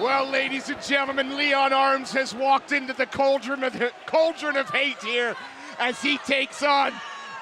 Well, ladies and gentlemen, Leon Arms has walked into the cauldron of hate here as he takes on,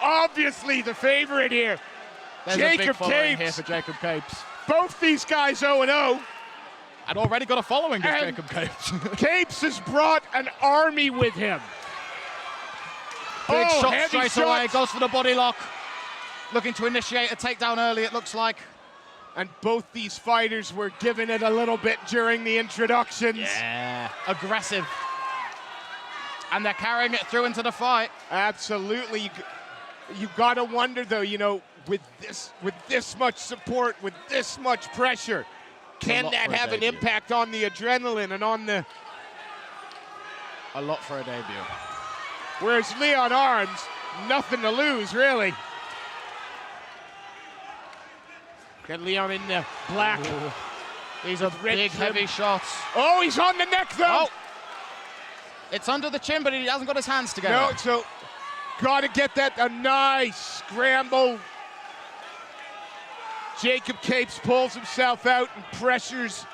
obviously, the favorite here, There's Jakob a big following here Capes. for Jakob Capes. Both these guys 0-0. And already got a following, does And Jakob Capes. Capes has brought an army with him. Big shot heavy straight away, shots. goes for the body lock. Looking to initiate a takedown early, it looks like. And both these fighters were giving it a little bit during the introductions. Yeah, aggressive. And they're carrying it through into the fight. Absolutely. You gotta wonder though, you know, with this much support, with this much pressure, can that have an impact on the adrenaline and on the... A lot for a debut. Whereas Leon Arms, nothing to lose, really. Get Leon in the black. Ooh. These are red big, trim. heavy shots. Oh, he's on the neck, though. Oh. It's under the chin, but he hasn't got his hands together. No, so got to get that, a nice scramble. Jakob Capes pulls himself out and pressures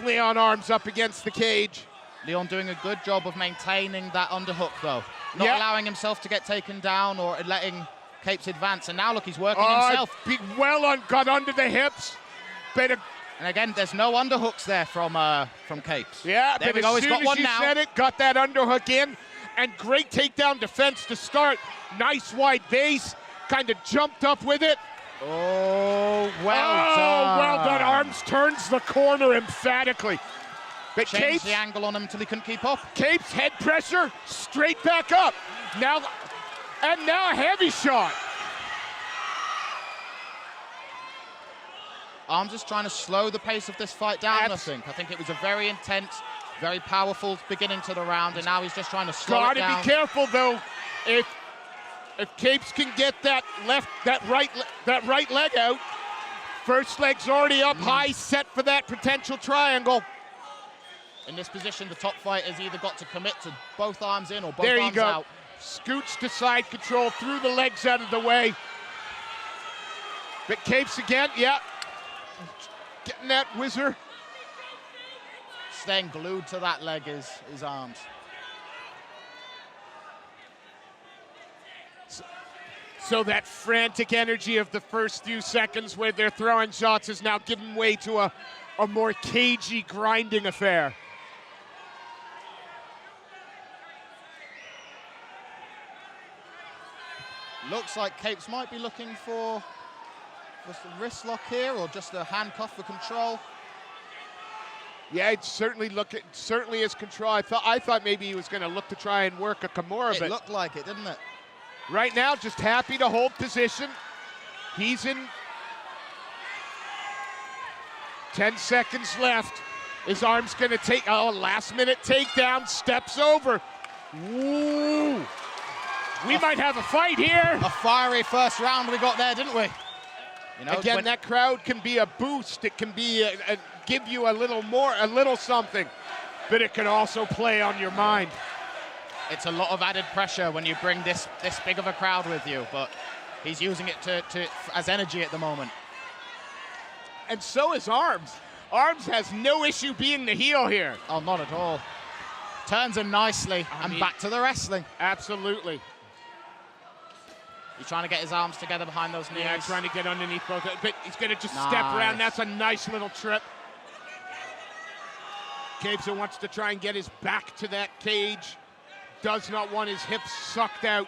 Leon Arms up against the cage. Leon doing a good job of maintaining that underhook, though. Not allowing himself to get taken down or letting Capes advance. And now, look, he's working himself. Got under the hips. And again, there's no underhooks there from Capes. Yeah, there but we go. as He's soon got as one you now. said it, got that underhook in. And great takedown defense to start. Nice wide base. Kind of jumped up with it. Oh, well done. Well done. Arms turns the corner emphatically. But Changed Capes, the angle on him until he couldn't keep up. Capes head pressure, straight back up. Now a heavy shot. Arms is trying to slow the pace of this fight down, I think. I think it was a very intense, very powerful beginning to the round, and now he's just trying to slow it down. Gotta be careful though. If Capes can get that right leg out, first leg's already up high, set for that potential triangle. In this position, the top fighter's either got to commit to both arms in or both there arms you go. out. Scooch to side control, threw the legs out of the way. But Capes again, yeah. Getting that whizzer. Staying glued to that leg is Arms. So that frantic energy of the first few seconds where they're throwing shots is now giving way to a more cagey, grinding affair. Looks like Capes might be looking for just a wrist lock here or just a handcuff for control. Yeah, it certainly is control. I thought maybe he was going to look to try and work a Kimura, but It looked like it, didn't it? right now, just happy to hold position. He's in 10 seconds left. His arm's going to take, last-minute takedown, steps over. Ooh. We might have a fight here. A fiery first round we got there, didn't we? You know, again, that crowd can be a boost. It can be give you a little something, but it can also play on your mind. It's a lot of added pressure when you bring this big of a crowd with you, but he's using it as energy at the moment. And so is Arms. Arms has no issue being the heel here. Oh, not at all. Turns him nicely and back to the wrestling. Absolutely. He's trying to get his arms together behind those knees. Yeah, trying to get underneath both, but he's going to just step around. That's a nice little trip. Capes wants to try and get his back to that cage. Does not want his hips sucked out.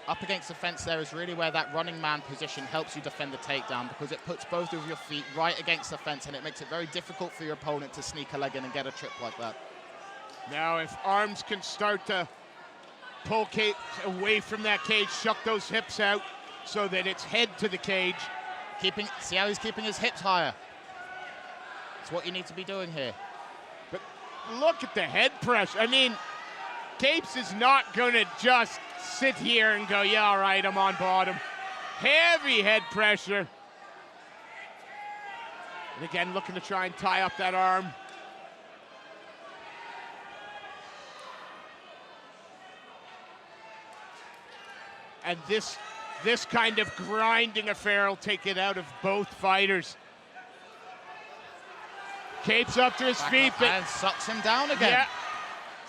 Up against the fence there is really where that running man position helps you defend the takedown, because it puts both of your feet right against the fence and it makes it very difficult for your opponent to sneak a leg in and get a trip like that. Now, if Arms can start to pull Capes away from that cage, shuck those hips out so that it's head to the cage. See how he's keeping his hips higher? It's what you need to be doing here. But look at the head pressure. I mean, Capes is not going to just sit here and go, yeah, all right, I'm on bottom. Heavy head pressure. And again, looking to try and tie up that arm. And This kind of grinding affair will take it out of both fighters. Capes up to his feet, but and sucks him down again. Yeah.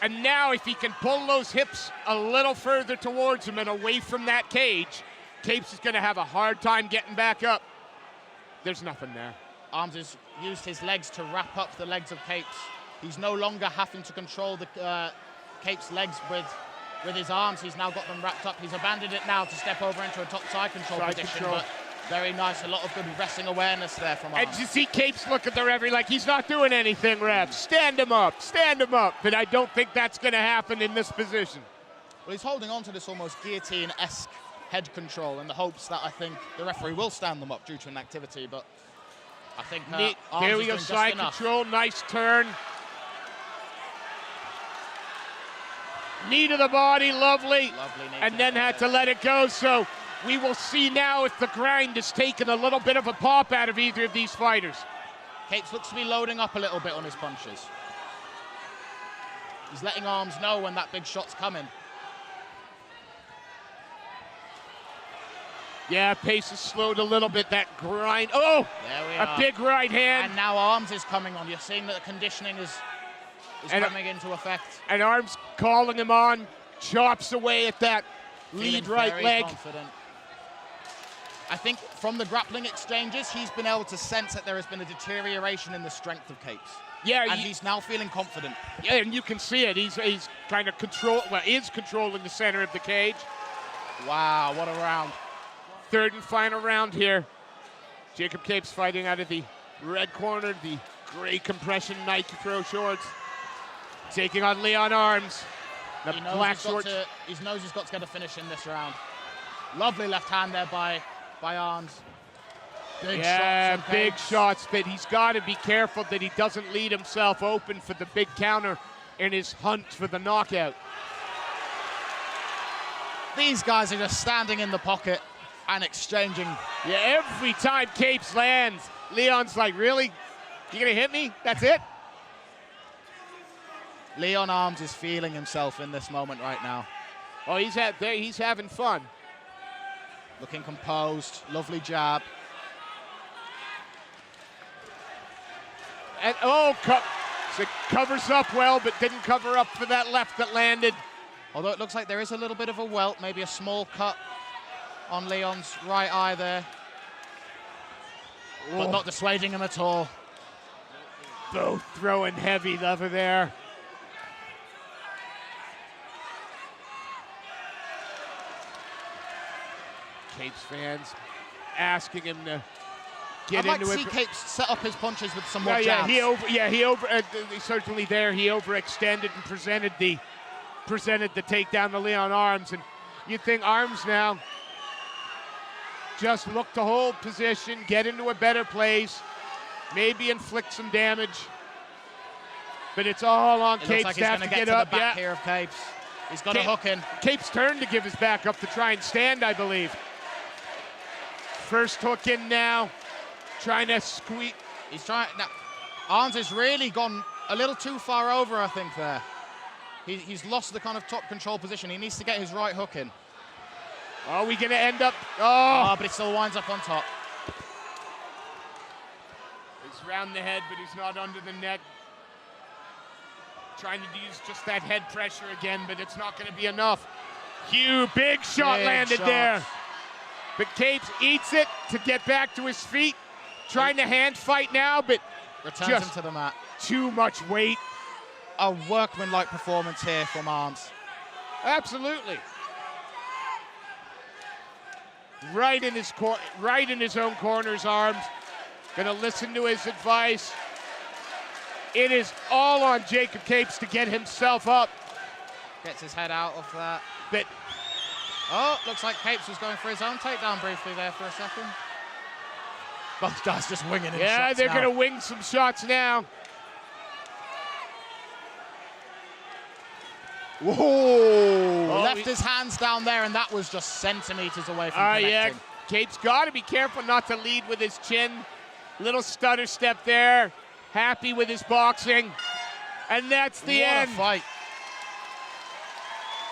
And now if he can pull those hips a little further towards him and away from that cage, Capes is going to have a hard time getting back up. There's nothing there. Arms has used his legs to wrap up the legs of Capes. He's no longer having to control the Capes' legs with his arms. He's now got them wrapped up. He's abandoned it now to step over into a top side control position. But very nice, a lot of good wrestling awareness there from Arms. And you see Capes look at the referee like he's not doing anything, ref. Stand him up, stand him up. But I don't think that's going to happen in this position. Well, he's holding on to this almost guillotine-esque head control in the hopes that I think the referee will stand them up due to an activity, but I think Arms there we go, side control, nice turn. Knee to the body, lovely. And then had to let it go, so we will see now if the grind has taken a little bit of a pop out of either of these fighters. Capes looks to be loading up a little bit on his punches. He's letting Arms know when that big shot's coming. Yeah, pace is slowed a little bit, that grind. Oh, there we are. Big right hand. And now Arms is coming on. You're seeing that the conditioning is coming into effect. And Arms calling him on, chops away at that lead right leg. Confident. I think from the grappling exchanges, he's been able to sense that there has been a deterioration in the strength of Capes. Yeah, and he's now feeling confident. Yeah, and you can see it. He's kind of controlling the center of the cage. Wow, what a round. Third and final round here. Jakob Capes fighting out of the red corner, the gray compression Nike Pro shorts. Taking on Leon Arms. The black shorts. He knows he's got to get a finish in this round. Lovely left hand there by Arms. Big shots, but he's got to be careful that he doesn't lead himself open for the big counter in his hunt for the knockout. These guys are just standing in the pocket and exchanging. Yeah, every time Capes lands, Leon's like, really? You gonna hit me? That's it? Leon Arms is feeling himself in this moment right now. Oh, he's having fun. Looking composed, lovely jab. And so it covers up well, but didn't cover up for that left that landed. Although it looks like there is a little bit of a welt, maybe a small cut on Leon's right eye there. But not dissuading him at all. Both throwing heavy over there. Capes fans asking him to get into it. I'd like to see Capes set up his punches with some more jabs. He certainly there. He overextended and presented the takedown to Leon Arms, and you think Arms now just look to hold position, get into a better place, maybe inflict some damage, but it's all on Capes like to have to get to up. The back here of Capes. He's got a hook in. Capes' turn to give his back up to try and stand, I believe. First hook in now, trying to squeeze. He's trying now. Arms has really gone a little too far over, I think, there. He's lost the kind of top control position. He needs to get his right hook in. Are we gonna end up? Oh, but it still winds up on top. He's round the head, but he's not under the neck. Trying to use just that head pressure again, but it's not gonna be enough. Big shot landed there. But Capes eats it to get back to his feet. Trying to hand fight now, but returns him to the mat. Too much weight. A workmanlike performance here from Arms. Absolutely. Right in his own corner's Arms. Gonna listen to his advice. It is all on Jakob Capes to get himself up. Gets his head out of that. But looks like Capes was going for his own takedown briefly there for a second. Both guys just winging in shots. Yeah, they're gonna wing some shots now. Whoa! Left his hands down there, and that was just centimeters away from connecting. Yeah, Capes got to be careful not to lead with his chin. Little stutter step there. Happy with his boxing. And that's the end. What a fight.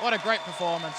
What a great performance.